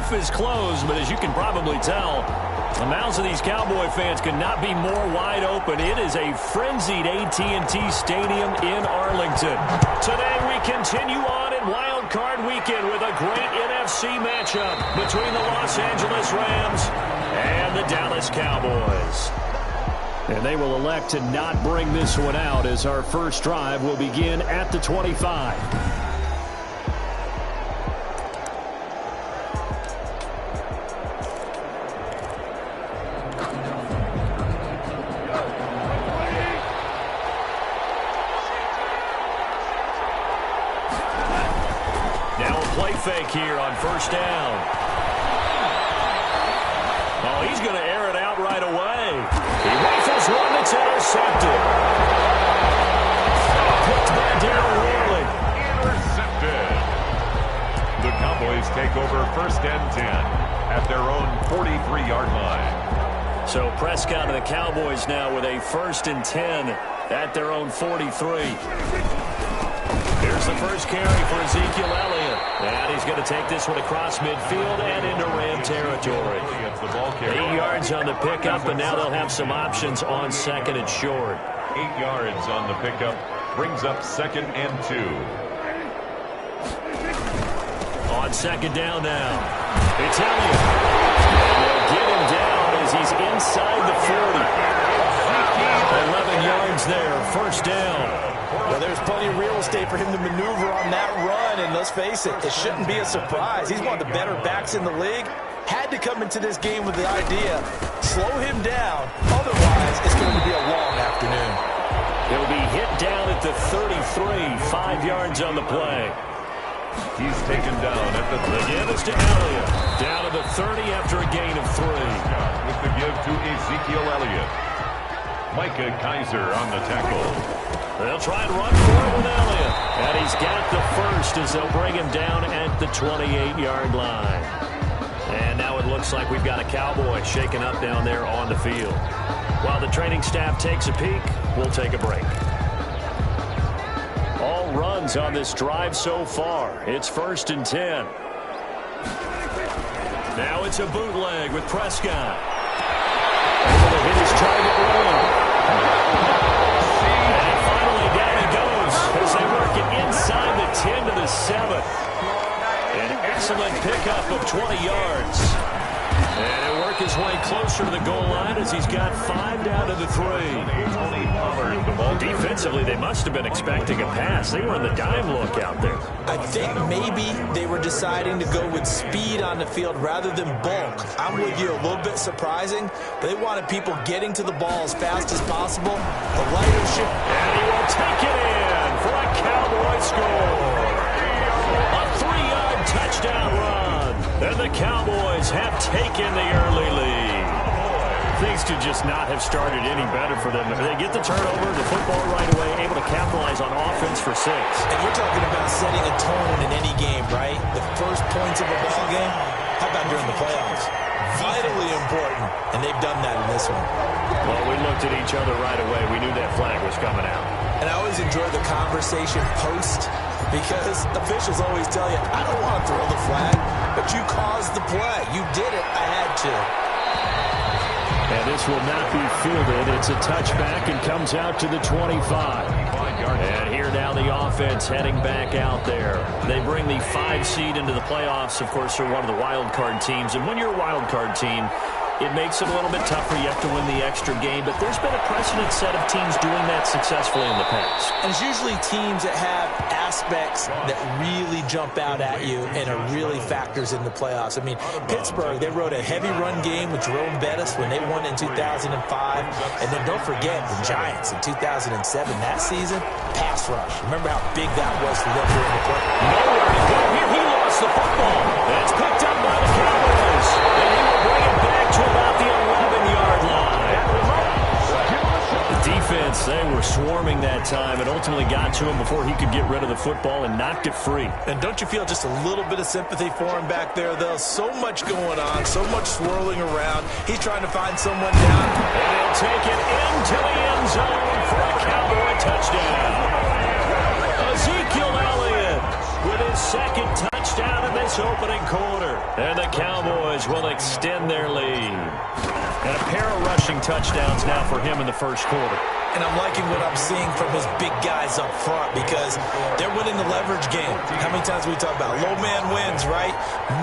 roof is closed, but as you can probably tell, the mouths of these Cowboy fans could not be more wide open. It is a frenzied AT&T Stadium in Arlington. Today we continue on in Wild Card Weekend with a great NFC matchup between the Los Angeles Rams and the Dallas Cowboys. And they will elect to not bring this one out as our first drive will begin at the 25. Fake here on first down. Oh, he's going to air it out right away. He rifles one that's intercepted. Picked by Darryl Worley. Intercepted. The Cowboys take over first and 10 at their own 43-yard line. So Prescott and the Cowboys now with a first and 10 at their own 43. Here's the first carry for Ezekiel Elliott. And he's going to take this one across midfield and into Ram territory. 8 yards on the pickup, and now they'll have some options on second and short. 8 yards on the pickup brings up second and 2. On second down now. It's Elliott. And they'll get him down as he's inside the 40. 11 yards there, first down. Well, there's plenty of real estate for him to maneuver on that run, and let's face it, it shouldn't be a surprise. He's one of the better backs in the league. Had to come into this game with the idea, slow him down, otherwise it's going to be a long afternoon. He'll be hit down at the 33, 5 yards on the play. He's taken down at the 30. The give is to Elliott, down to the 30 after a gain of 3. With the give to Ezekiel Elliott. Micah Kaiser on the tackle. They'll try and run for it with Elliott. And he's got the first as they'll bring him down at the 28-yard line. And now it looks like we've got a Cowboy shaken up down there on the field. While the training staff takes a peek, we'll take a break. All runs on this drive so far. It's first and 10. Now it's a bootleg with Prescott. Able to hit his target early. And finally down he goes as they work it inside the 10 to the 7. An excellent pickup of 20 yards. And he'll work his way closer to the goal line as he's got 5 down to the 3. Defensively, they must have been expecting a pass. They were in the dime look out there. I think maybe they were deciding to go with speed on the field rather than bulk. I'm with you, a little bit surprising. But they wanted people getting to the ball as fast as possible. The lighter ship. And he will take it in for a Cowboy score. A 3-yard touchdown run. And the Cowboys have taken the early lead. Things could just not have started any better for them. They get the turnover, the football right away, able to capitalize on offense for 6. And you're talking about setting a tone in any game, right? The first points of a ball game. How about during the playoffs? Vitally important, and they've done that in this one. Well, we looked at each other right away. We knew that flag was coming out. And I always enjoy the conversation post because officials always tell you, I don't want to throw the flag, but you caused the play. You did it. I had to. And this will not be fielded. It's a touchback and comes out to the 25. And here now the offense heading back out there. They bring the 5 seed into the playoffs. Of course, they're one of the wild card teams. And when you're a wild card team, it makes it a little bit tougher. You have to win the extra game. But there's been a precedent set of teams doing that successfully in the past. And it's usually teams that have aspects that really jump out at you and are really factors in the playoffs. I mean, Pittsburgh, they rode a heavy run game with Jerome Bettis when they won in 2005. And then don't forget the Giants in 2007. That season, pass rush. Remember how big that was for them during the play? Nowhere to go here. He lost the football. That's picked up by the Cowboys. And he will bring it back to about the 11-yard line. The defense, they were swarming that time and ultimately got to him before he could get rid of the football and knocked it free. And don't you feel just a little bit of sympathy for him back there, though? So much going on, so much swirling around. He's trying to find someone down. And he'll take it into the end zone for a Cowboy touchdown. Ezekiel Elliott with his second touchdown touchdown in this opening quarter. And the Cowboys will extend their lead. And a pair of rushing touchdowns now for him in the first quarter. And I'm liking what I'm seeing from his big guys up front because they're winning the leverage game. How many times we talk about low man wins, right?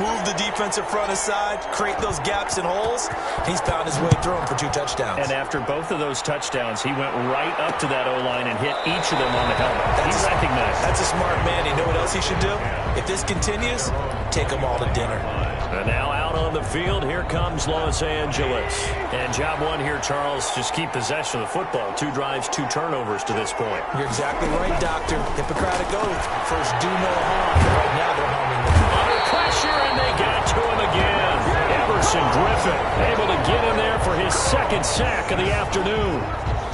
Move the defensive front aside, create those gaps and holes. He's found his way through them for 2 touchdowns. And after both of those touchdowns, he went right up to that O-line and hit each of them on the helmet. He recognized it. That's a smart man. You know what else he should do? If this continues, take them all to dinner. And now out on the field, here comes Los Angeles. And job one here, Charles, just keep possession of the football. 2 drives, 2 turnovers to this point. You're exactly right, Doctor. Hippocratic oath. First, do no harm. But right now, they're harming them. Under pressure, and they got to him again. Emerson Griffin able to get in there for his 2nd sack of the afternoon.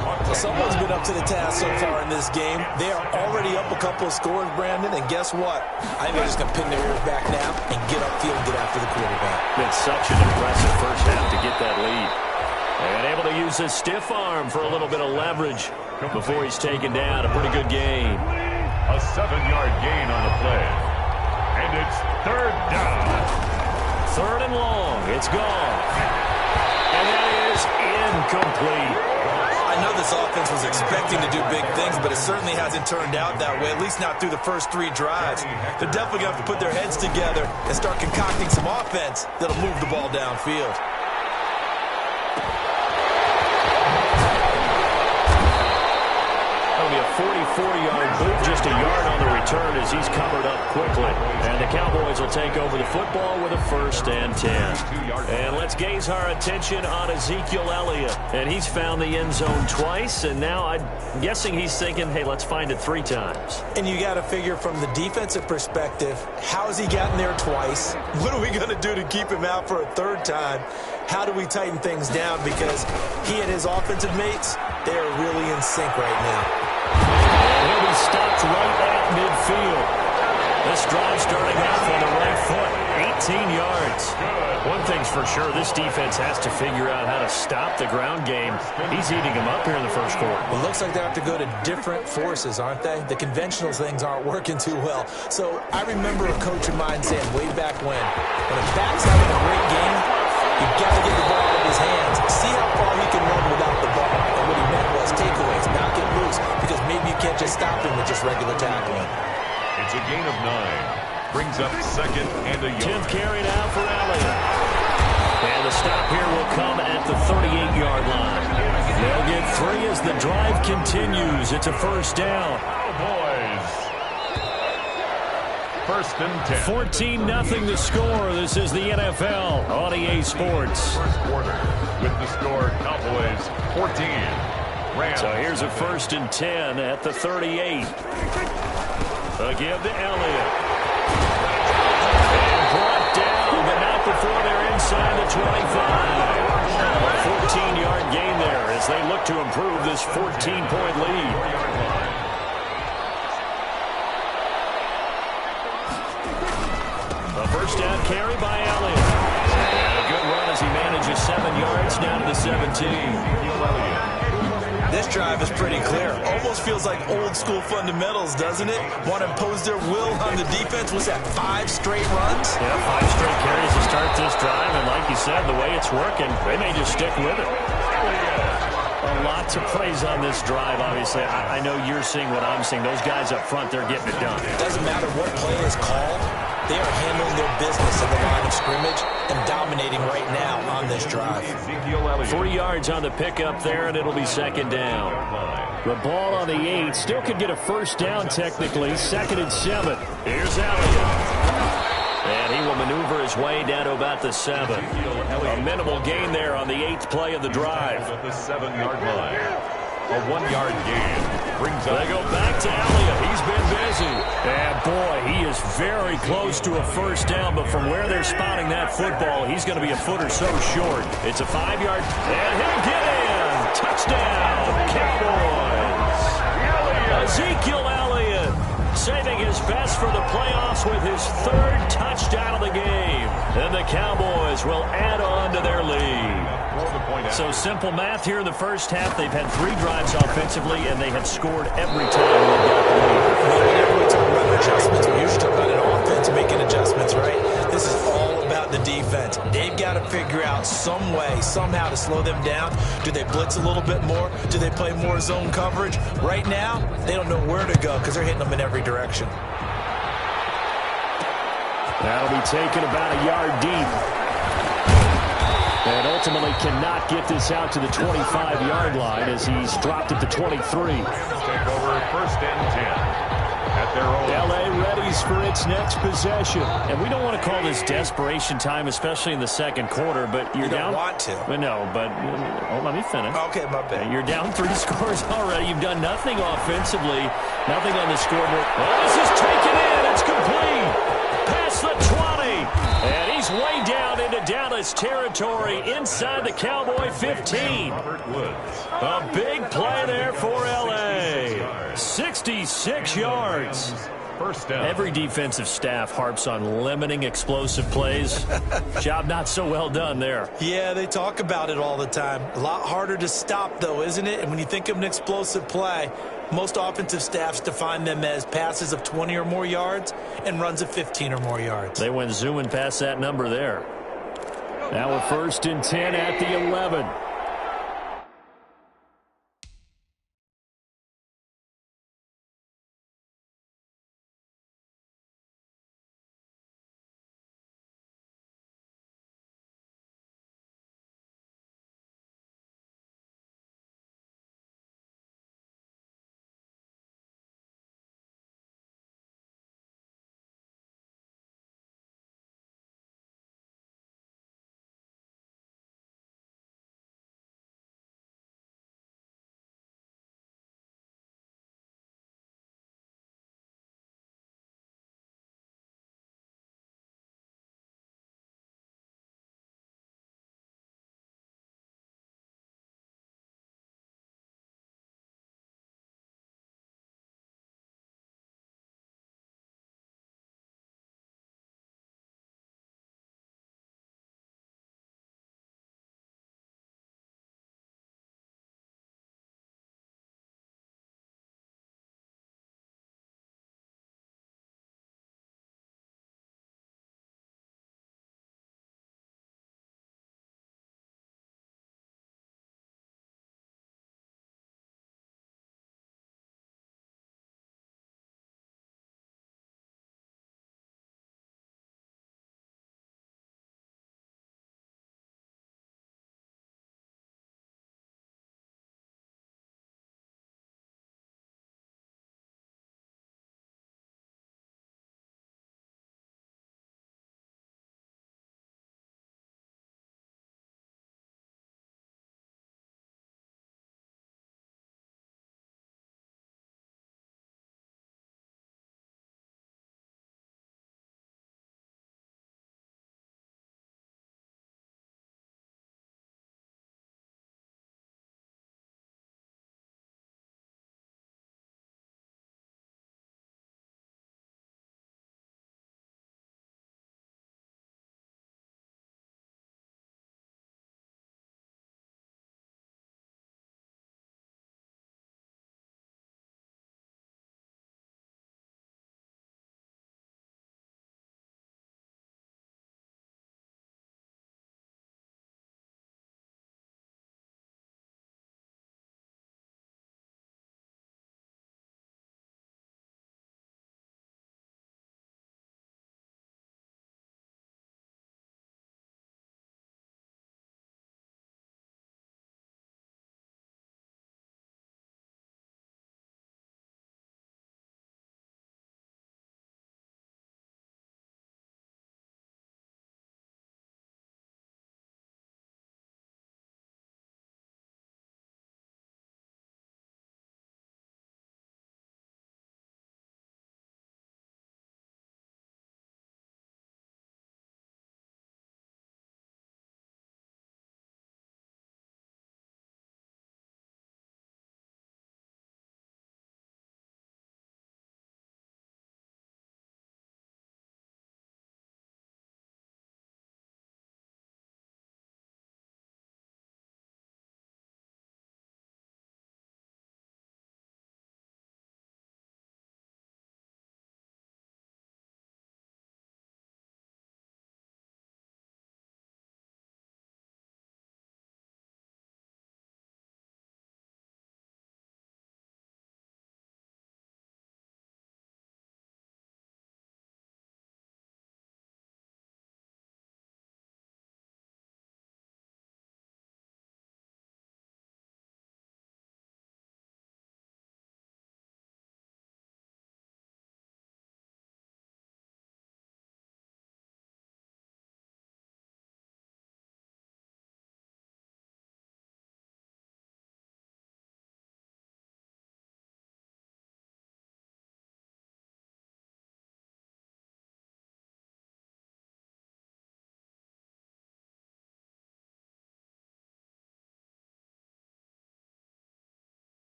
Well, someone's been up to the task so far in this game. They are already up a couple of scores, Brandon, and guess what? I think they're just going to pin their ears back now and get upfield and get after the quarterback. Been such an impressive first half to get that lead. And able to use his stiff arm for a little bit of leverage before he's taken down. A pretty good gain. A 7-yard gain on the play. And it's 3rd down. 3rd and long. It's gone. And that is incomplete. I know this offense was expecting to do big things, but it certainly hasn't turned out that way, at least not through the first 3 drives. They're definitely going to have to put their heads together and start concocting some offense that'll move the ball downfield. That'll be a 44-yard boot, just a yard on the return as he's covered up quickly. And the Cowboys will take over the football with a 1st and 10. And let's gaze our attention on Ezekiel Elliott. And he's found the end zone twice, and now I'm guessing he's thinking, hey, let's find it 3 times. And you got to figure from the defensive perspective, how has he gotten there twice? What are we going to do to keep him out for a 3rd time? How do we tighten things down? Because he and his offensive mates, they are really in sync right now. He'll be stopped right at midfield. This drive starting off on the right foot, 18 yards. One thing's for sure, this defense has to figure out how to stop the ground game. He's eating them up here in the first quarter. It looks like they have to go to different forces, aren't they? The conventional things aren't working too well. So I remember a coach of mine saying way back when a back's having a great game, you've got to get the ball out of his hands, see how far he can run without the ball. And what he meant was takeaways, not get loose, because maybe you can't just stop him with just regular tackling. It's a gain of 9. Brings up 2nd and a yard. 10th carry now for Elliott. And the stop here will come at the 38-yard line. They'll get 3 as the drive continues. It's a 1st down. Cowboys. 1st and 10. 14-0 the score. This is the NFL on EA Sports. First quarter with the score Cowboys 14. Rams. So here's a 1st and 10 at the 38. Again to Elliott. And brought down, but not before they're inside the 25. A 14-yard gain there as they look to improve this 14-point lead. A 1st down carry by Elliott. And a good run as he manages 7 yards down to the 17. This drive is pretty clear. Almost feels like old school fundamentals, doesn't it? Want to impose their will on the defense. Was that 5 straight runs? Yeah, 5 straight carries to start this drive. And like you said, the way it's working, they may just stick with it. A lot to praise on this drive, obviously. I know you're seeing what I'm seeing. Those guys up front, they're getting it done. It doesn't matter what play is called. They are handling their business at the line of scrimmage and dominating right now on this drive. 40 yards on the pickup there, and it'll be 2nd down. The ball on the 8. Still could get a 1st down technically. 2nd and 7. Here's Elliott. And he will maneuver his way down to about the 7. A minimal gain there on the 8th play of the drive. At the 7-yard line. A 1-yard gain. Brings up. They go back to Elliott. He's been busy. And boy, he is very close to a 1st down, but from where they're spotting that football, he's going to be a foot or so short. It's a 5-yard, and he'll get in. Touchdown, Cowboys. Ezekiel Elliott saving his best for the playoffs with his 3rd touchdown of the game. And the Cowboys will add on to their lead. So simple math here in the first half. They've had 3 drives offensively, and they have scored every time they got the lead. Whenever we talk about adjustments, we usually talk about an offense making adjustments. somehow to slow them down. Do they blitz a little bit more? Do they play more zone coverage? Right now, they don't know where to go because they're hitting them in every direction. That'll be taken about a yard deep. And ultimately cannot get this out to the 25-yard line as he's dropped at the 23. Take over first and 10 at their own. L.A. readies for its next possession. And we don't want to call this desperation time, especially in the second quarter, but you're down. You don't want to. Well, no, but let me finish. Okay, my bad. You're down 3 scores already. You've done nothing offensively, nothing on the scoreboard. Oh, this is taken in. It's complete. Past the 20. And he's way down into Dallas territory inside the Cowboy 15. A big play there for L.A. 66 yards. First down. Every defensive staff harps on limiting explosive plays. Job not so well done there. Yeah, they talk about it all the time. A lot harder to stop, though, isn't it? And when you think of an explosive play, most offensive staffs define them as passes of 20 or more yards and runs of 15 or more yards. They went zooming past that number there. Now a 1st and 10 at the 11.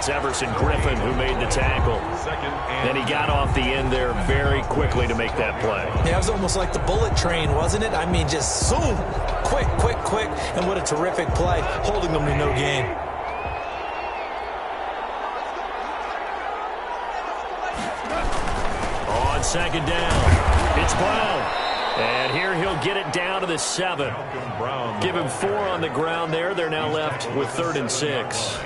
It's Everson Griffin who made the tackle. And he got off the end there very quickly to make that play. Yeah, it was almost like the bullet train, wasn't it? I mean, just zoom, quick, quick, quick. And what a terrific play, holding them to no gain. On second down, it's Brown. And here he'll get it down to the 7. Give him 4 on the ground there. They're now left with 3rd and 6.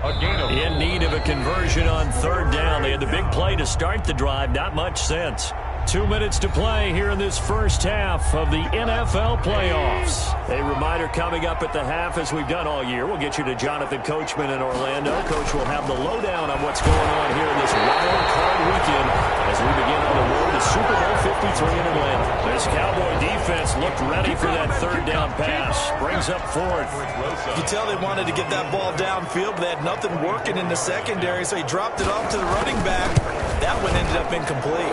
In need of a conversion on 3rd down. They had the big play to start the drive. Not much sense. 2 minutes to play here in this first half of the NFL playoffs. A reminder coming up at the half, as we've done all year. We'll get you to Jonathan Coachman in Orlando. Coach will have the lowdown on what's going on here in this wild card weekend as we begin on the road to Super Bowl 53 in Atlanta. This Cowboy defense looked ready for that 3rd down pass. Brings up 4th. You tell they wanted to get that ball downfield, but they had nothing working in the secondary, so he dropped it off to the running back. That one ended up incomplete.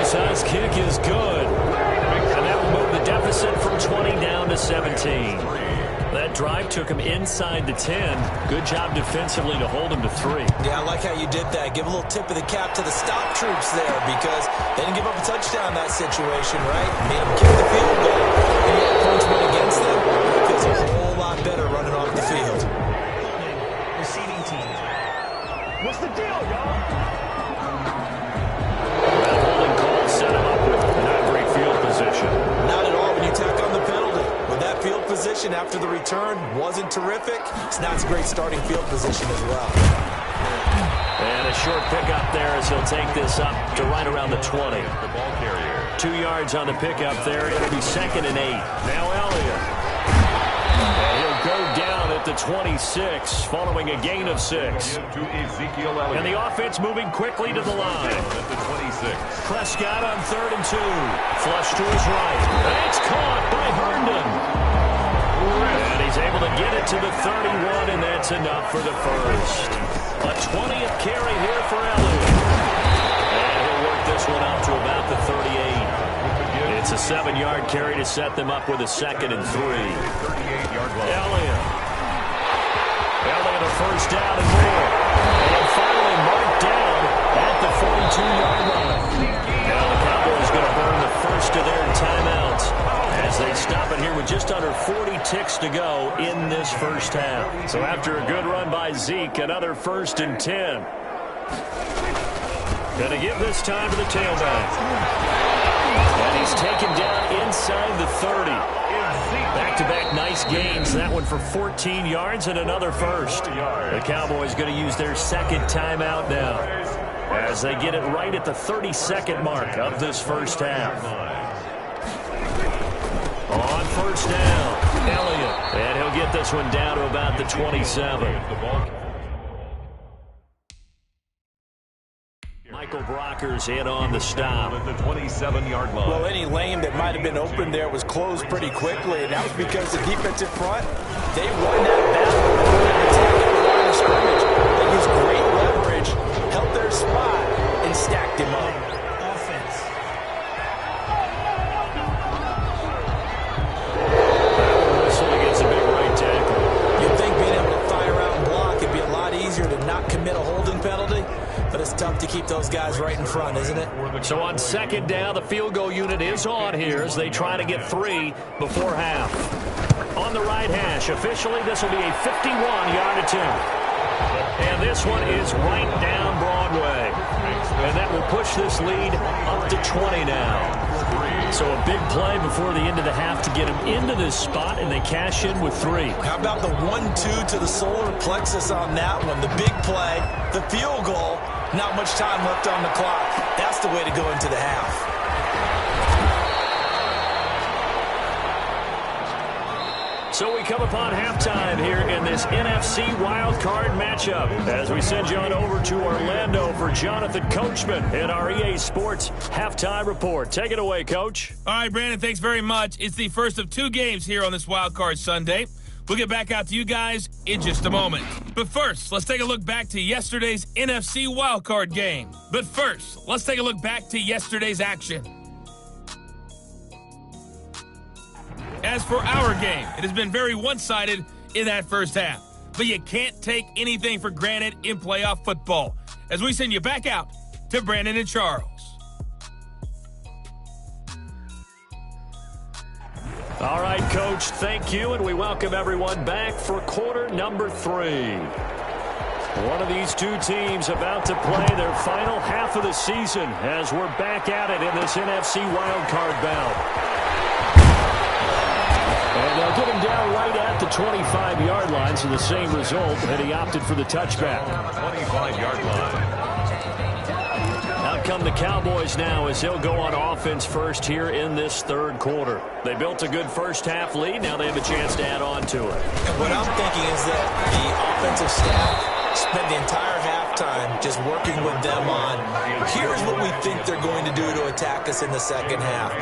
Rosa's kick is good. And that will move the deficit from 20 down to 17. That drive took him inside the 10. Good job defensively to hold him to 3. Yeah, I like how you did that. Give a little tip of the cap to the stop troops there, because they didn't give up a touchdown in that situation, right? Made them kick the field goal, and yet points went against them. Feels a whole lot better running off the field. Receiving team. What's the deal, y'all? That holding call set him up with not great field position. Not at all when you tack on the penalty. With that field position after the return wasn't terrific, it's not a great starting field position as well. And a short pickup there as he'll take this up to right around the 20. The ball carrier. 2 yards on the pickup there. It'll be 2nd and 8. Now Elliott. And he'll go down at the 26 following a gain of 6. To Ezekiel Elliott. And the offense moving quickly to the line. At the 26. Prescott on 3rd and 2. Flush to his right. And it's caught by Herndon. And he's able to get it to the 31, and that's enough for the first. A 20th carry here for Elliott. And he'll work this one out to about the 38. It's a 7-yard carry to set them up with a 2nd and 3. 38-yard line. Elliott a first down and more. And finally marked down at the 42-yard line. Now the Cowboys going to burn the first of their timeouts as they stop it here with just under 40 ticks to go in this first half. So after a good run by Zeke, another 1st and 10. Going to give this time to the tailback. And he's taken down inside the 30. Back-to-back nice gains. That one for 14 yards and another first. The Cowboys going to use their 2nd timeout now as they get it right at the 32nd mark of this first half. On 1st down, Elliott. And he'll get this one down to about the 27. Michael Brockers in on the stop. At the 27-yard line. Well, any lane that might have been open there was closed pretty quickly, and that was because the defensive front, they won that battle at the line of scrimmage. They used great leverage, held their spot, and stacked him up. Offense. Whistle against a big right tackle. You'd think being able to fire out and block would be a lot easier to not commit a holding penalty, but it's tough to keep those guys right in front, isn't it? So on 2nd down, the field goal unit is on here as they try to get 3 before half. On the right hash, officially this will be a 51-yard attempt. And this one is right down Broadway. And that will push this lead up to 20 now. So a big play before the end of the half to get them into this spot, and they cash in with 3. How about the 1-2 to the solar plexus on that one? The big play, the field goal, not much time left on the clock. That's the way to go into the half. So we come upon halftime here in this NFC wildcard matchup as we send you on over to Orlando for Jonathan Coachman in our EA Sports Halftime Report. Take it away, Coach. All right, Brandon, thanks very much. It's the first of 2 games here on this wildcard Sunday. We'll get back out to you guys in just a moment. But first, let's take a look back to yesterday's NFC wildcard game. But first, let's take a look back to yesterday's action. As for our game, it has been very one-sided in that first half. but you can't take anything for granted in playoff football. As we send you back out to Brandon and Charles. All right, Coach, thank you, and we welcome everyone back for quarter number 3. One of these two teams about to play their final half of the season as we're back at it in this NFC wildcard bout. And they'll get him down right at the 25-yard line, so the same result, and he opted for the touchback. 25-yard line. Out come the Cowboys now as they'll go on offense first here in this third quarter. They built a good first-half lead. Now they have a chance to add on to it. And what I'm thinking is that the offensive staff spent the entire halftime just working with them on, here's what we think they're going to do to attack us in the second half.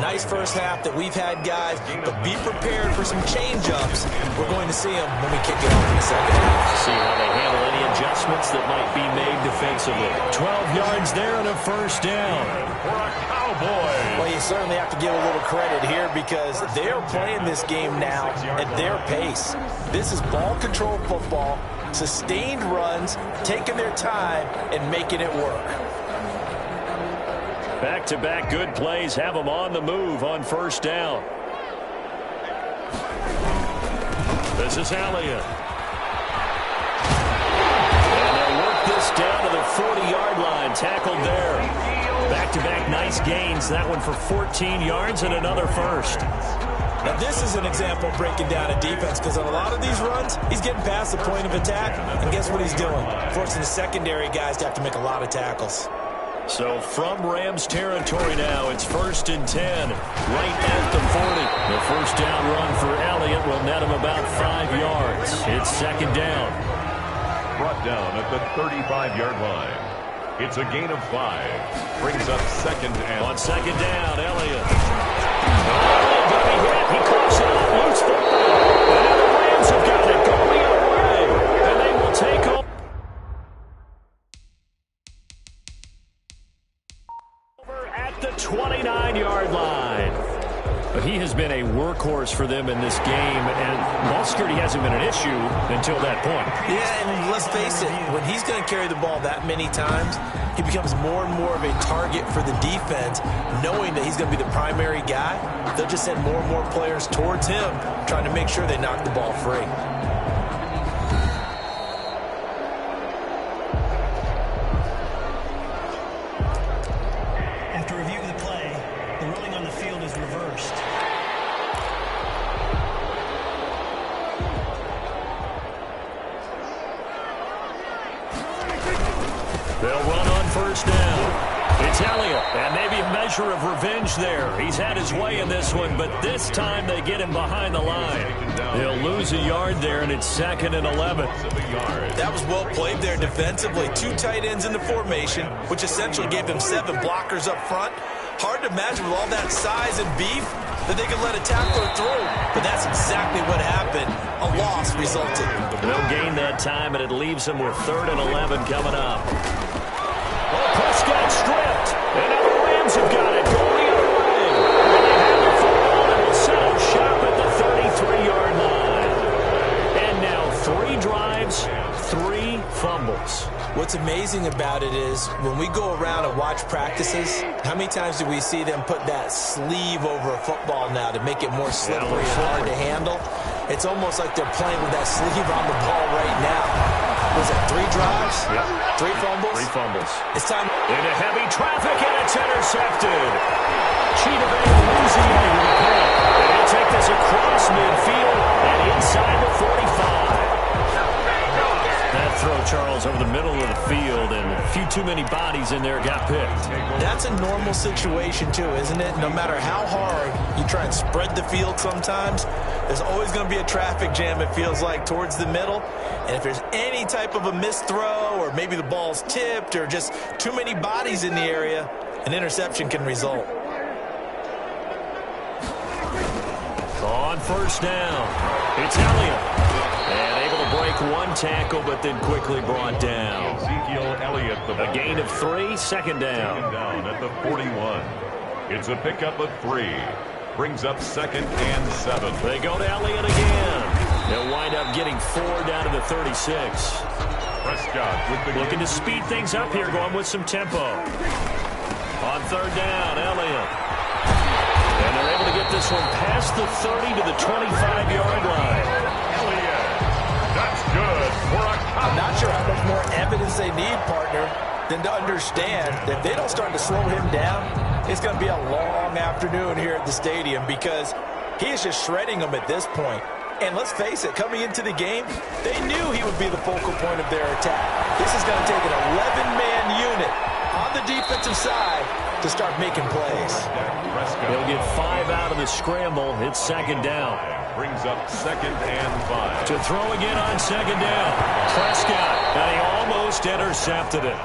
Nice first half that we've had, guys, but be prepared for some change-ups. We're going to see them when we kick it off in the second half. See how they handle any adjustments that might be made defensively. 12 yards there and a first down. For a Cowboy. Well, you certainly have to give a little credit here because they're playing this game now at their pace. This is ball control football. Sustained runs, taking their time, and making it work. Back-to-back good plays have them on the move on first down. This is Elliott. And they'll work this down to the 40-yard line, tackled there. Back-to-back nice gains, that one for 14 yards and another first. Now, this is an example of breaking down a defense because on a lot of these runs, he's getting past the point of attack, and guess what he's doing? Forcing the secondary guys to have to make a lot of tackles. So from Rams territory now, it's 1st and 10, right at the 40. The first down run for Elliott will net him about 5 yards. It's second down. Brought down at the 35-yard line. It's a gain of 5. Brings up second and... On second down, Elliott. He close it up, loose football. And now the Rams have got it going the other way. And they will take over at the 29-yard line. But he has been a workhorse for them in this game, and ball security hasn't been an issue until that point. Yeah, and let's face it, when he's going to carry the ball that many times, he becomes more and more of a target for the defense, knowing that he's going to be the primary guy. They'll just send more and more players towards him, trying to make sure they knock the ball free. After reviewing the play, the ruling on the field is reversed. They'll run on first down. It's Elliott, and maybe a measure of revenge there. He's had his way in this one, but this time they get him behind the line. They'll lose a yard there, and it's 2nd and 11. That was well played there defensively. 2 tight ends in the formation, which essentially gave them 7 blockers up front. Hard to imagine with all that size and beef that they could let a tackler through. But that's exactly what happened. A loss resulted. No gain that time, and it leaves them with 3rd and 11 coming up. Oh, Prescott stripped. And now the Rams have got it going the other way. And they have the football and will set up shop at the 33-yard line. And now 3 drives, 3 fumbles. What's amazing about it is when we go around and watch practices, how many times do we see them put that sleeve over a football now to make it more slippery and hard to handle? It's almost like they're playing with that sleeve on the ball right now. Was it 3 drives? Yep. 3 fumbles? 3 fumbles. It's time. Into heavy traffic, and it's intercepted. Cheetah Bay losing it with a pick. And he'll take this across midfield and inside the 45. That throw, Charles, over the middle of the field, and a few too many bodies in there got picked. That's a normal situation, too, isn't it? No matter how hard you try and spread the field sometimes, there's always going to be a traffic jam, it feels like, towards the middle. And if there's any type of a missed throw or maybe the ball's tipped or just too many bodies in the area, an interception can result. On first down, it's Elliott. And able to break 1 tackle, but then quickly brought down. Ezekiel Elliott. A gain of 3, second down. Second down at the 41. It's a pickup of 3. Brings up 2nd and 7. They go to Elliott again. They'll wind up getting 4 down to the 36. Prescott with the Looking to speed things up here, going with some tempo. On 3rd down, Elliott. And they're able to get this one past the 30 to the 25-yard line. Elliott. That's good for a I'm not sure how much more evidence they need, partner, than to understand that if they don't start to slow him down, it's going to be a long afternoon here at the stadium because he is just shredding them at this point. And let's face it, coming into the game, they knew he would be the focal point of their attack. This is going to take an 11-man unit on the defensive side to start making plays. He'll get 5 out of the scramble. It's 2nd down. brings up 2nd and 5. To throw again on 2nd down. Prescott, and he almost intercepted it.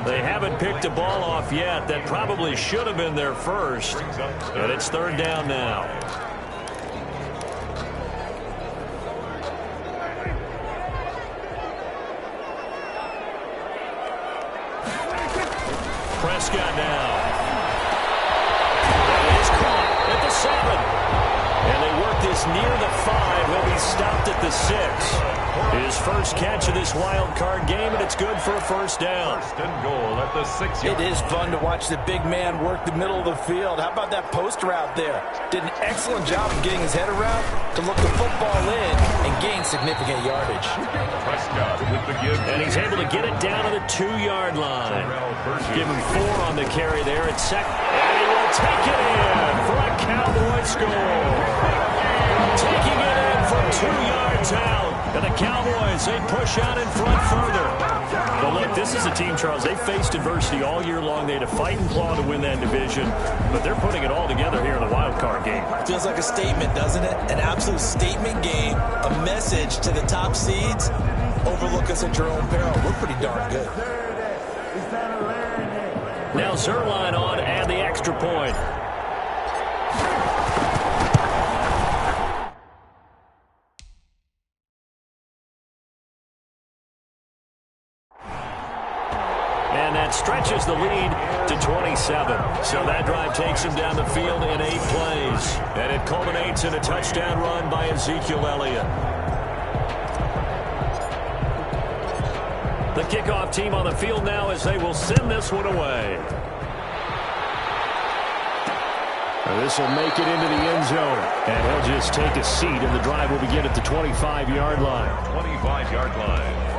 They haven't picked a ball off yet. That probably should have been their first. And it's 3rd down now. Prescott now. That is caught at the 7. And they work this near the 5. He'll be stopped at the 6. His first catch of this wild card game, and it's good for a 1st down. 1st and goal at the 6-yard. It is fun to watch the big man work the middle of the field. How about that post route there? Did an excellent job of getting his head around to look the football in and gain significant yardage. Prescott with the give. And he's able to get it down to the 2-yard line. Give him 4 on the carry there at 2nd. And he will take it in for a Cowboy score. Taking it in from 2 yards out. And the Cowboys, they push out in front further. But look, this is a team, Charles, they faced adversity all year long. They had to fight and claw to win that division. But they're putting it all together here in the wild card game. Feels like a statement, doesn't it? An absolute statement game. A message to the top seeds. Overlook us at your own peril. We're pretty darn good. Now Zerline on and the extra point. And that stretches the lead to 27. So that drive takes him down the field in 8 plays. And it culminates in a touchdown run by Ezekiel Elliott. The kickoff team on the field now as they will send this one away. This will make it into the end zone. And he'll just take a seat, and the drive will begin at the 25-yard line. 25-yard line.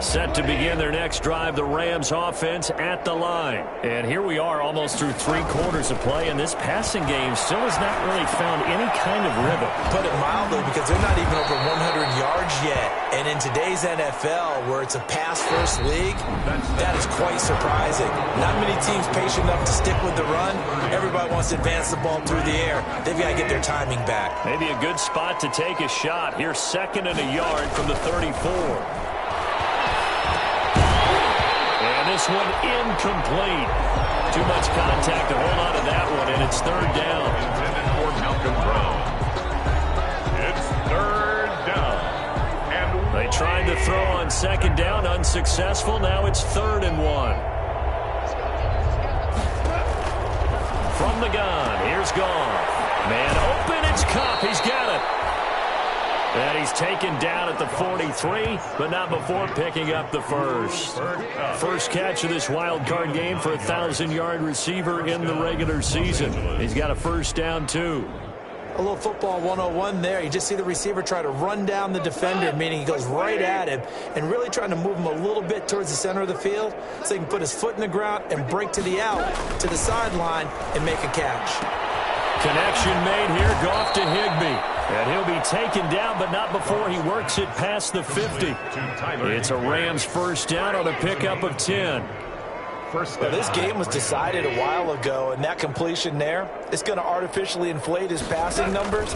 Set to begin their next drive, the Rams offense at the line. And here we are almost through 3 quarters of play, and this passing game still has not really found any kind of rhythm. Put it mildly, because they're not even over 100 yards yet. And in today's NFL, where it's a pass-first league, that is quite surprising. Not many teams patient enough to stick with the run. Everybody wants to advance the ball through the air. They've got to get their timing back. Maybe a good spot to take a shot. Here's 2nd and a yard from the 34. This one incomplete. Too much contact to hold on to that one, and it's 3rd down. Intended for Malcolm Brown. It's 3rd down. And they tried to throw on 2nd down, unsuccessful. Now it's 3rd and 1. From the gun, here's Goff. Man open, it's Cup. He's got it. And he's taken down at the 43, but not before picking up the first. First catch of this wild card game for a 1,000-yard receiver in the regular season. He's got a 1st down, too. A little football 101 there. You just see the receiver try to run down the defender, meaning he goes right at him and really trying to move him a little bit towards the center of the field so he can put his foot in the ground and break to the out, to the sideline, and make a catch. Connection made here, Goff to Higbee. And he'll be taken down, but not before he works it past the 50. It's a Rams 1st down on a pickup of 10. Well, this game was decided a while ago, and that completion there is going to artificially inflate his passing numbers.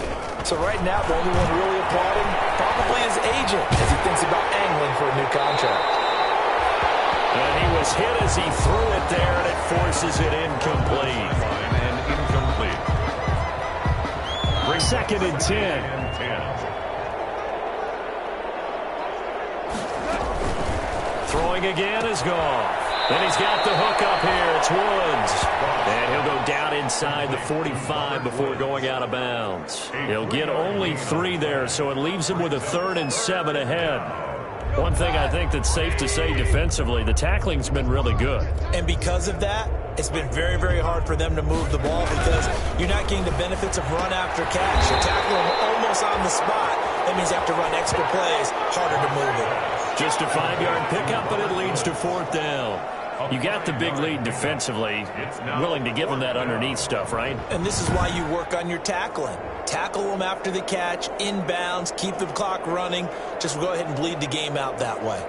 So right now, the only one really applauding probably his agent as he thinks about angling for a new contract. And he was hit as he threw it there, and it forces it incomplete. And incomplete. 2nd and 10. Throwing again is Goff. And he's got the hook up here. It's Woods. And he'll go down inside the 45 before going out of bounds. He'll get only 3 there, so it leaves him with a 3rd and 7 ahead. One thing I think that's safe to say defensively, the tackling's been really good. And because of that, it's been very, very hard for them to move the ball because you're not getting the benefits of run after catch. You're tackling them almost on the spot. That means you have to run extra plays, harder to move it. Just a 5-yard pickup, but it leads to 4th down. You got the big lead defensively. Willing to give them that underneath stuff, right? And this is why you work on your tackling. Tackle them after the catch, inbounds, keep the clock running. Just go ahead and bleed the game out that way.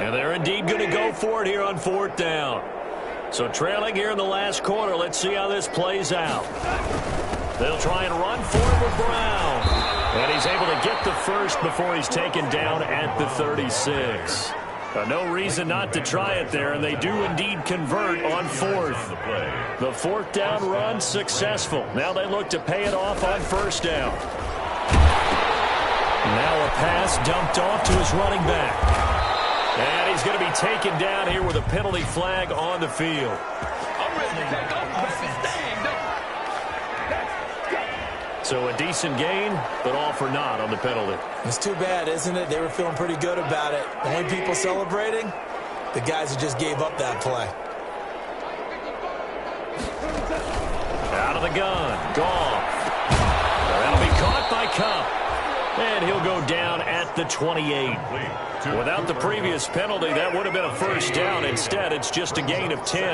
And they're indeed going to go for it here on 4th down. So trailing here in the last quarter, let's see how this plays out. They'll try and run for it with Brown. And he's able to get the first before he's taken down at the 36. No reason not to try it there, and they do indeed convert on 4th. The 4th down run successful. Now they look to pay it off on 1st down. Now a pass dumped off to his running back. And he's going to be taken down here with a penalty flag on the field. So a decent gain, but all for naught on the penalty. It's too bad, isn't it? They were feeling pretty good about it. The only people celebrating, the guys who just gave up that play. Out of the gun, Goff. That'll be caught by Cup. And he'll go down at the 28. Without the previous penalty, that would have been a 1st down. Instead, it's just a gain of 10.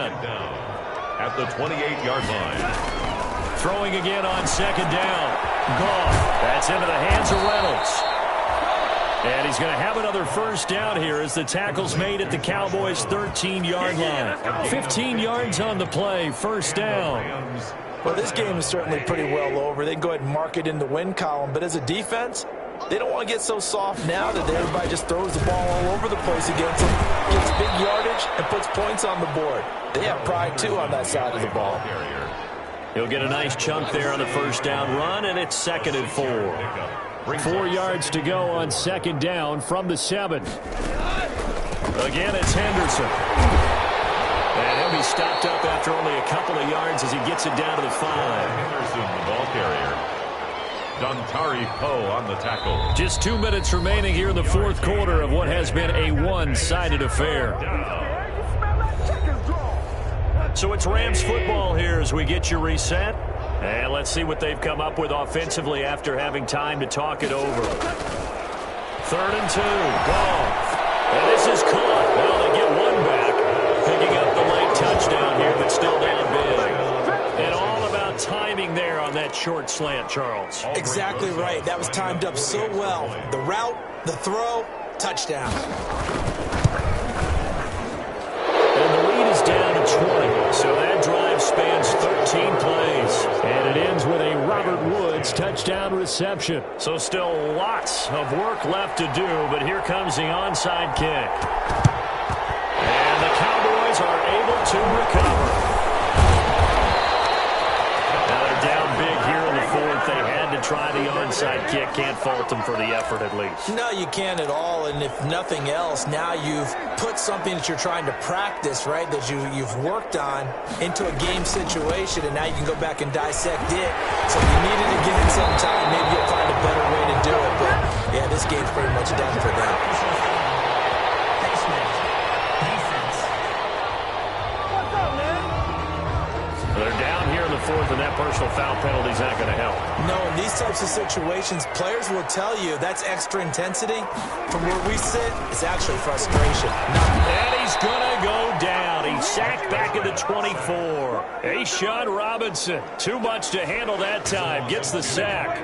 At the 28-yard line. Throwing again on 2nd down. Goff. That's into the hands of Reynolds. And he's going to have another 1st down here as the tackle's made at the Cowboys' 13-yard line. 15 yards on the play, 1st down. Well, this game is certainly pretty well over. They can go ahead and mark it in the win column. But as a defense, they don't want to get so soft now that everybody just throws the ball all over the place against them, gets big yardage, and puts points on the board. They have pride, too, on that side of the ball. He'll get a nice chunk there on the 1st down run, and it's 2nd and 4. 4 yards to go on 2nd down from the 7. Again, it's Henderson. And he'll be stopped up after only a couple of yards as he gets it down to the 5. Henderson, the ball carrier. Dontari Poe on the tackle. Just 2 minutes remaining here in the 4th quarter of what has been a one-sided affair. So it's Rams football here as we get you reset. And let's see what they've come up with offensively after having time to talk it over. 3rd and 2. Goff. And this is caught. Well, they get one back. Picking up the late touchdown here, but still down big. And all about timing there on that short slant, Charles. Exactly right. That was timed up so well. The route, the throw, touchdown. And the lead is down to 20. So that drive spans 13 plays. And it ends with a Robert Woods touchdown reception. So still lots of work left to do, but here comes the onside kick. And the Cowboys are able to recover. Now they're down big here in the 4th. They had to try the onside kick. Can't fault them for the effort at least. No, you can't at all. And if nothing else, now you've put something that you're trying to practice, right, that you've worked on into a game situation, and now you can go back and dissect it. So if you need it again sometime, maybe you'll find a better way to do it. But, yeah, this game's pretty much done for them. They're down here in the 4th, and that personal foul penalty is not going to help. No, in these types of situations, players will tell you that's extra intensity. From where we sit, it's actually frustration. And he's going to go down. He's sacked back at the 24. A'Shawn Robinson, too much to handle that time. Gets the sack.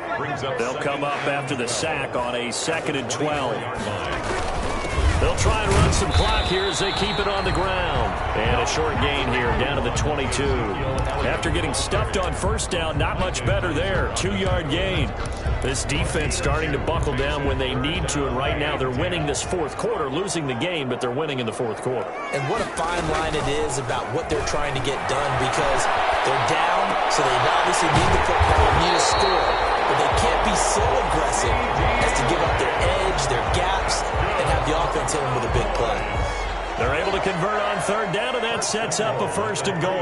They'll come up after the sack on a 2nd and 12. They'll try and run some clock here as they keep it on the ground. And a short gain here down to the 22. After getting stuffed on first down, not much better there. 2-yard gain. This defense starting to buckle down when they need to, and right now they're winning this fourth quarter, losing the game, but they're winning in the fourth quarter. And what a fine line it is about what they're trying to get done, because they're down, so they obviously need the football, need a score, but they can't be so aggressive as to give up their edge, their gaps, and have the offense hit them with a big play. They're able to convert on third down, and that sets up a 1st and goal.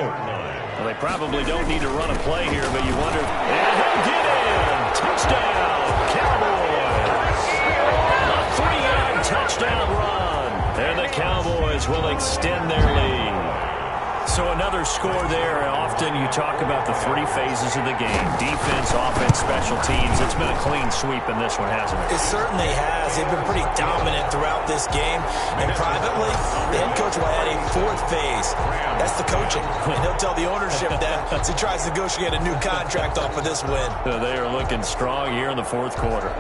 Well, they probably don't need to run a play here, but you wonder, and he'll get in! Touchdown, Cowboys! A 3-yard touchdown run, and the Cowboys will extend their lead. So another score there. Often you talk about the 3 phases of the game: defense, offense, special teams. It's been a clean sweep in this one, hasn't it? It certainly has. They've been pretty dominant throughout this game. And privately, the head coach will add a 4th phase. That's the coaching. And he'll tell the ownership that as he tries to negotiate a new contract off of this win. They are looking strong here in the fourth quarter.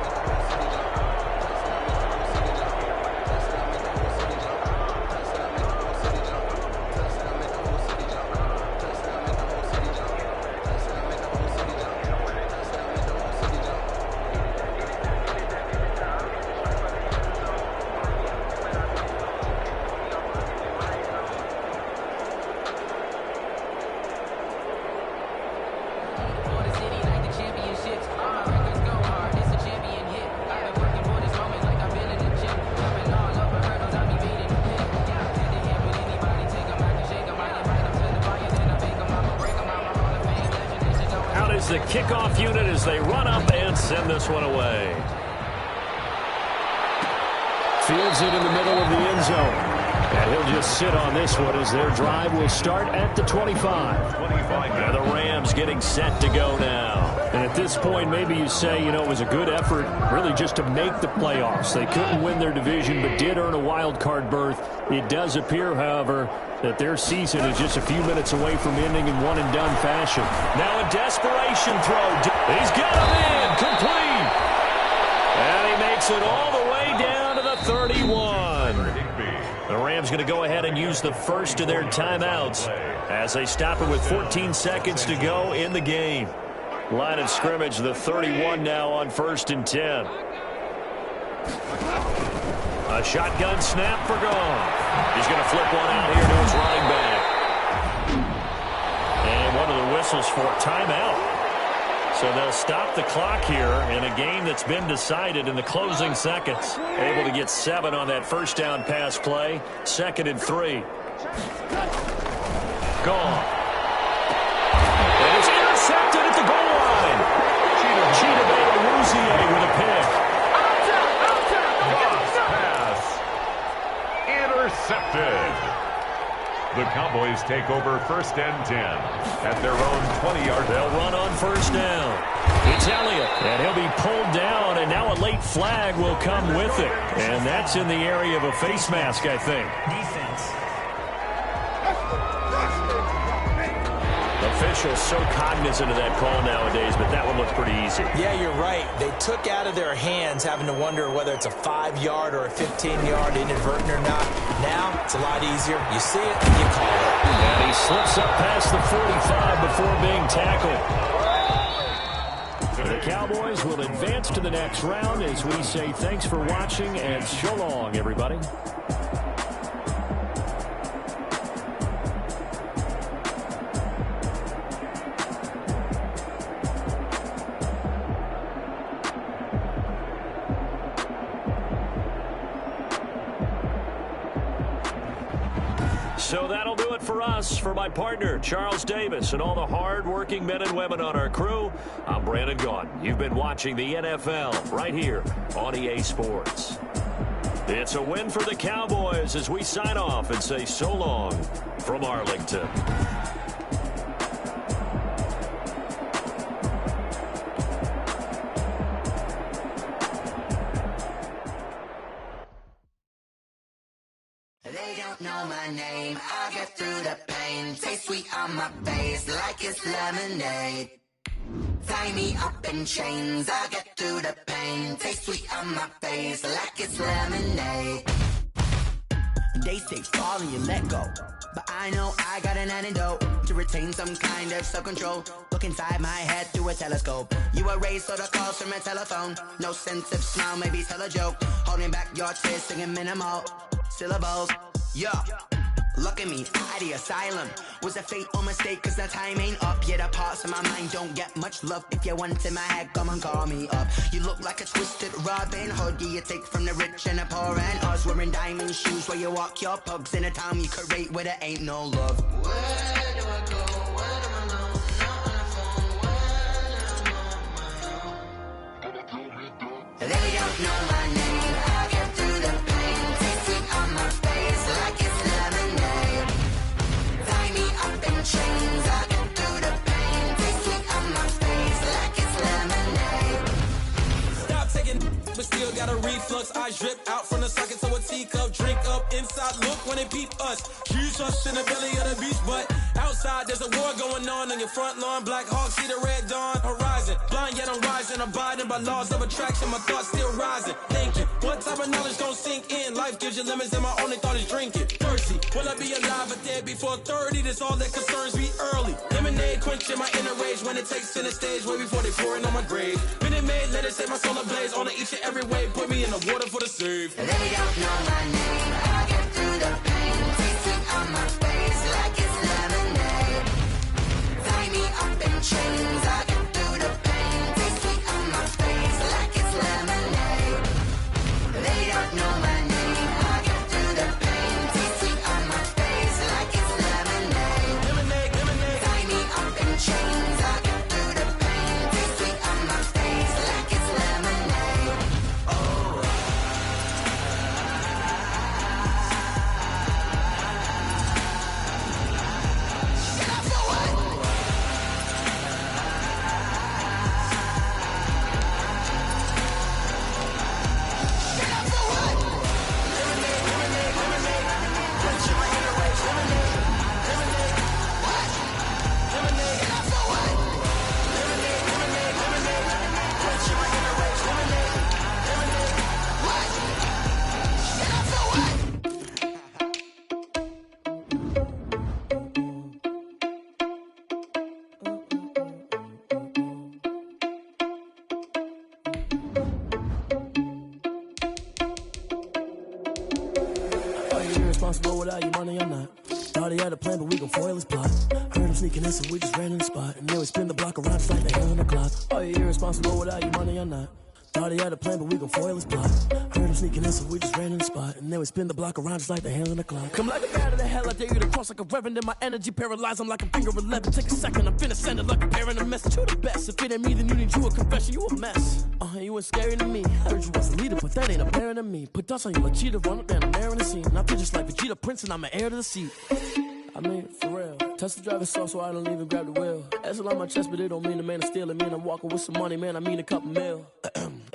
The kickoff unit as they run up and send this one away. Fields it in the middle of the end zone. And he'll just sit on this one as their drive will start at the 25. And the Rams getting set to go now. And at this point, maybe you say, you know, it was a good effort really just to make the playoffs. They couldn't win their division but did earn a wild card berth. It does appear, however, that their season is just a few minutes away from ending in one-and-done fashion. Now a desperation throw. He's got him in. Complete. And he makes it all the way down to the 31. The Rams going to go ahead and use the first of their timeouts as they stop it with 14 seconds to go in the game. Line of scrimmage, the 31 now on 1st and 10. A shotgun snap for Gone. He's going to flip one out here to his running back. And one of the whistles for timeout. So they'll stop the clock here in a game that's been decided in the closing seconds. Able to get 7 on that first down pass play. 2nd and 3. Gone. And it's intercepted at the goal line. Cheetah Rouzier with a pick. Intercepted. The Cowboys take over 1st and 10 at their own 20-yard. They'll run on first down. It's Elliott, and he'll be pulled down, and now a late flag will come with it. And that's in the area of a face mask, I think. Defense. Officials so cognizant of that call nowadays, but that one looks pretty easy. Yeah, you're right. They took out of their hands having to wonder whether it's a 5-yard or a 15-yard inadvertent or not. Now, it's a lot easier. You see it, you call it. And he slips up past the 45 before being tackled. The Cowboys will advance to the next round as we say thanks for watching and so long, everybody. So that'll do it for us. For my partner, Charles Davis, and all the hard-working men and women on our crew, I'm Brandon Gaughan. You've been watching the NFL right here on EA Sports. It's a win for the Cowboys as we sign off and say so long from Arlington. Know my name, I get through the pain. Taste sweet on my face like it's lemonade. Tie me up in chains, I get through the pain. Taste sweet on my face like it's lemonade. They say fall and you let go. But I know I got an antidote to retain some kind of self-control. Look inside my head through a telescope. You were raised so the calls from a telephone. No sense of smile, maybe tell a joke. Holding back your tears, singing minimal syllables. Yeah. Look at me, out the asylum. Was a fate or mistake, cause the time ain't up. Yeah, the parts of my mind don't get much love. If you want in my head, come and call me up. You look like a twisted Robin Hood. You take from the rich and the poor and us. Wearing diamond shoes where you walk your pugs in a town you create where there ain't no love. Where do I go? Where do I know? Not on the phone. When I'm on my own. They don't know my name. I get through the pain. Taste it on my face like it's lemonade. Tie me up in chains. I get through the pain. Taste it on my face like it's lemonade. Stop taking, but still got a reflux. Eyes drip out from the socket to a teacup. Drink up inside, look when they peep us. Choose us in the belly of the beast, but outside there's a war going on your front lawn. Black Hawk, see the red dawn horizon. Blind yet I'm rising, abiding by laws of attraction. My thoughts still rising, thinking what type of knowledge gon' sink in? Life gives you limits and my only thought is drinking. Thirsty, will I be alive or dead before 30? That's all that concerns me early. Lemonade quenching my inner rage when it takes center stage way before they pouring on my grave. Minute Maid, let it set my soul ablaze on each and every way. Put me in the water for the save. They don't know my name. I get through the pain. Taste it on my face like it's lemonade. Tie me up in chains. I get through the pain. Taste it on my face like it's lemonade. They don't know my name. I get through the pain. Taste it on my face like it's lemonade. Lemonade, lemonade. Tie me up in chains. I get through the pain. Taste it on my face like it's lemonade. Oh. Shut up for what? Shut up for what? Lemonade, lemonade, lemonade. Quenching my inner rage. Lemonade, lemonade. What? Lemonade. Shut up for what? Lemonade, lemonade, lemonade. Quenching my inner rage. Lemonade, lemonade. What? Shut up for what? Are you irresponsible without your money or not? Thought he had a plan, but we gon' foil his plot. Heard him sneaking in, so we just ran in the spot. And then we spin the block around just like the hell on the clock. Are you irresponsible without your money or not? Thought he had a plan, but we gon' foil his plot. Heard him sneaking in, so we just ran in the spot. And then we spin the block around just like the hands on the clock. Come like a bat of the hell, I dare you to cross like a reverend. And my energy paralyzed, I'm like a finger 11. Take a second, I'm finna send it like a parent a message. You the best, if it ain't me, then you need you a confession. You a mess, you ain't scary to me. Heard you was a leader, but that ain't apparent to me. Put dust on you like cheetah, run up and I'm there in the scene. I feel just like Vegeta Prince and I'm an heir to the seat. I mean, for real. Touch the driver's soft so I don't even grab the wheel. That's on my chest, but it don't mean the man is stealing. Man, I'm walking with some money, man, I mean a couple mil.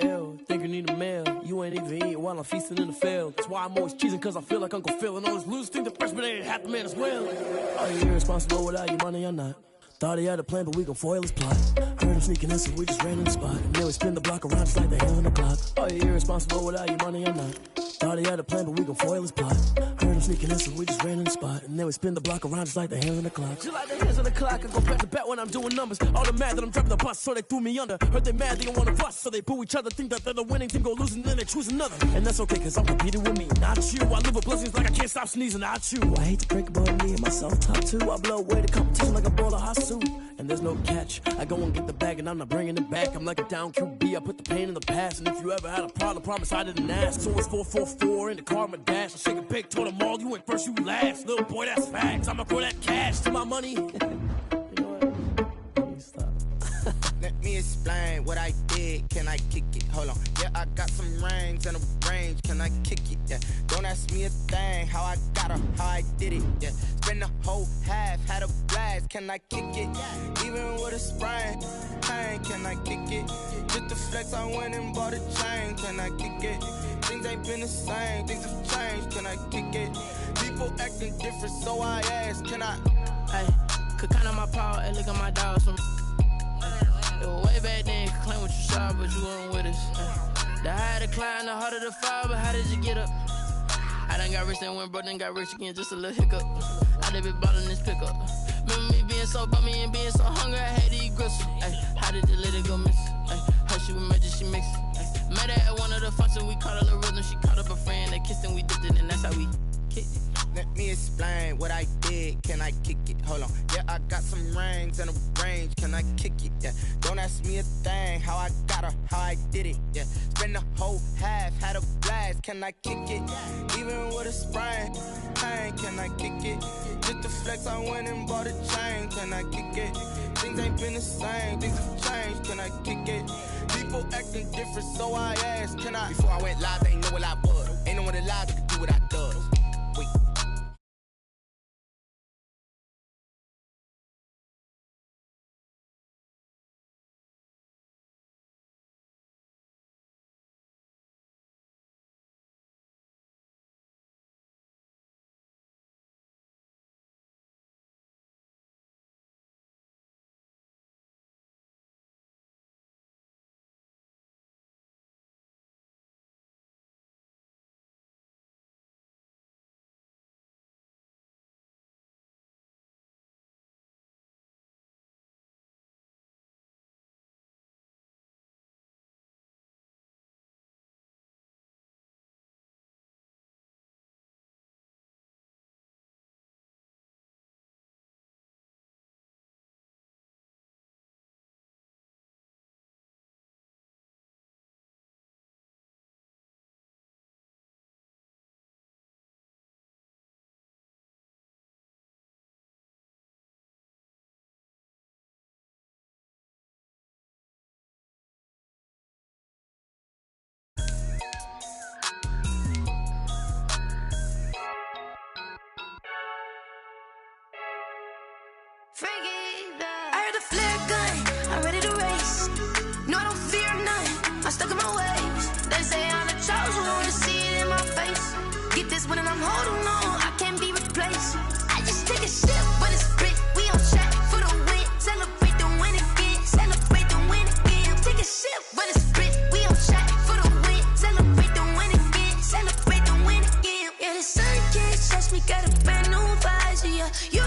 Ew, think you need a meal. You ain't even eating while I'm feasting in the field. That's why I'm always cheesing, cause I feel like Uncle Phil. And all those losers think the freshman ain't half the man as well. Are you irresponsible without your money or not? Thought he had a plan, but we gon' foil his plot. Heard him sneaking in, so we just ran in the spot. And then we spin the block around just like the hands on the clock. Are you irresponsible without your money or not? Thought he had a plan, but we gon' foil his plot. Heard him sneaking in, so we just ran in the spot. And then we spin the block around just like the hands on the clock. Just like the hands on the clock, I go back to back when I'm doing numbers. All the mad that I'm driving the bus, so they threw me under. Heard they mad, they don't wanna bust, so they boo each other. Think that they're the winning team, go losing, then they choose another. And that's okay, cause I'm competing with me, not you. I live with blessings like I can't stop sneezing, not you. I hate to break it, but me and myself top two. I blow away the competition like a bowl of hot soup. And there's no catch. I go and get the bag and I'm not bringing it back. I'm like a down QB, I put the pain in the past. And if you ever had a problem, promise I didn't ask. So it's 444 in the car, my dash. I shake a big, told them all, you went first, you last. Little boy, that's facts. I'ma throw that cash to my money. You know what? Let me stop. Let me explain what I did. Can I kick it? Hold on. Yeah, I got some rings and a range. Can I kick it? Yeah. Don't ask me a thing. How I got her, how I did it. Yeah. Spend the whole half, had a blast. Can I kick it? Even with a sprain. Pain, can I kick it? Just the flex, I went and bought a chain. Can I kick it? Things ain't been the same. Things have changed. Can I kick it? People acting different, so I ask. Can I? Hey, could count on my power and look at my dogs from. It was way back then, could claim what you saw, but you weren't with us. The higher the climb, the harder the fall, but how did you get up? I done got rich and went broke, then got rich again, just a little hiccup. I done been ballin' this pickup. Remember me being so bummy and being so hungry, I had to eat gristle. Ay, how did the lady go miss? Ay, how she was magic, she mixed. Met her at one of the functions, we caught a little rhythm. She caught up a friend, they kissed and we dipped it, and that's how we kicked it. Let me explain what I did. Can I kick it? Hold on. Yeah, I got some rings and a range. Can I kick it? Yeah. Don't ask me a thing. How I got her, how I did it. Yeah. Spend the whole half, had a blast. Can I kick it? Even with a sprain. Pain, can I kick it? Just the flex, I went and bought a chain. Can I kick it? Things ain't been the same. Things have changed. Can I kick it? People acting different, so I asked, can I? Before I went live, they ain't know what I was. Ain't no one alive that could do what I does. Wait. I heard the flare gun, I'm ready to race. No, I don't fear none, I'm stuck in my ways. They say I'm the chosen one, see it in my face. Get this one and I'm holding on, I can't be replaced. I just take a sip, but it's split. We on track for the win. Celebrate the win again, celebrate the win again. Take a sip, but it's split. We on track for the win. Celebrate the win again, celebrate the win again. Yeah, the sun can't touch me, got a brand new visor, yeah. You